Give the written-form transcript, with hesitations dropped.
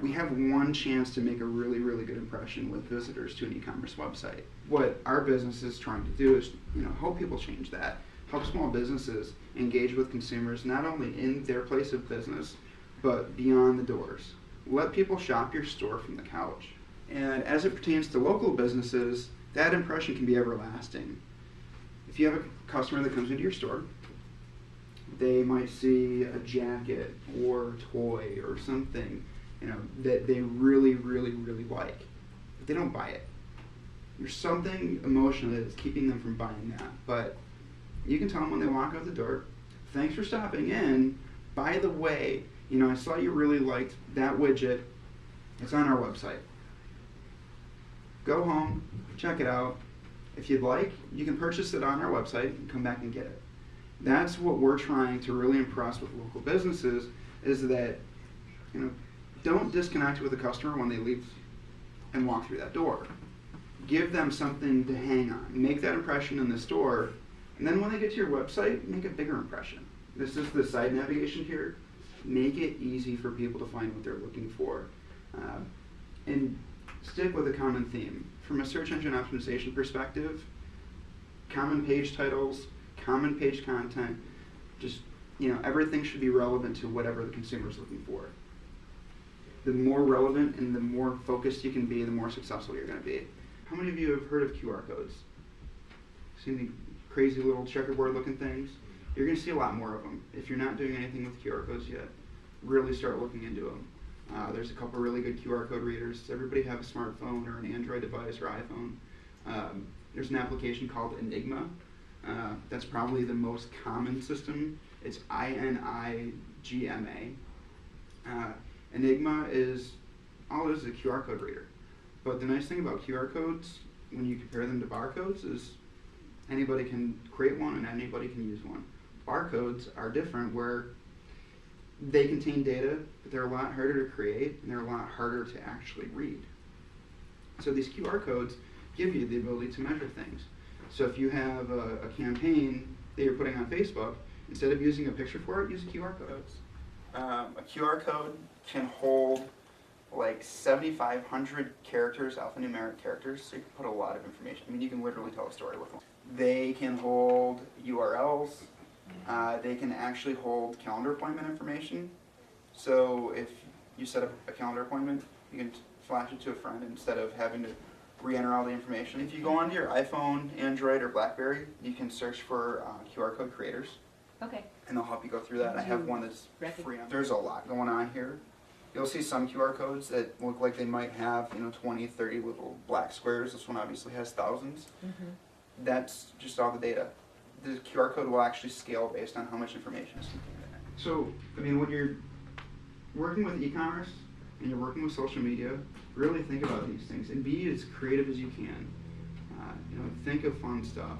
we have one chance to make a really, really good impression with visitors to an e-commerce website. What our business is trying to do is, help people change that. Help small businesses engage with consumers not only in their place of business, but beyond the doors. Let people shop your store from the couch. And as it pertains to local businesses, that impression can be everlasting. If you have a customer that comes into your store, they might see a jacket or a toy or something, that they really, really, really like, but they don't buy it. There's something emotionally that's keeping them from buying that. But you can tell them when they walk out the door, thanks for stopping in. By the way, I saw you really liked that widget. It's on our website. Go home, check it out. If you'd like, you can purchase it on our website and come back and get it. That's what we're trying to really impress with local businesses, is that, don't disconnect with a customer when they leave and walk through that door. Give them something to hang on. Make that impression in the store, and then when they get to your website, make a bigger impression. This is the side navigation here. Make it easy for people to find what they're looking for. And stick with a common theme. From a search engine optimization perspective, common page titles, common page content, just, everything should be relevant to whatever the consumer is looking for. The more relevant and the more focused you can be, the more successful you're going to be. How many of you have heard of QR codes? Seen the crazy little checkerboard looking things? You're going to see a lot more of them. If you're not doing anything with QR codes yet, really start looking into them. There's a couple really good QR code readers. Does everybody have a smartphone or an Android device or iPhone? There's an application called Enigma. That's probably the most common system. It's INIGMA. Enigma is, all it is a QR code reader. But the nice thing about QR codes, when you compare them to barcodes, is anybody can create one and anybody can use one. Barcodes are different, where they contain data, but they're a lot harder to create and they're a lot harder to actually read. So these QR codes give you the ability to measure things. So if you have a campaign that you're putting on Facebook, instead of using a picture for it, use a QR code. A QR code can hold like 7,500 characters, alphanumeric characters, so you can put a lot of information. I mean, you can literally tell a story with them. They can hold URLs. They can actually hold calendar appointment information. So if you set up a calendar appointment, you can flash it to a friend instead of having to re-enter all the information. If you go onto your iPhone, Android, or BlackBerry, you can search for QR code creators. Okay. And they'll help you go through that. I have one that's free. There's a lot going on here. You'll see some QR codes that look like they might have 20, 30 little black squares. This one obviously has thousands. Mm-hmm. That's just all the data. The QR code will actually scale based on how much information is contained in it. So, when you're working with e-commerce and you're working with social media, really think about these things and be as creative as you can. Think of fun stuff.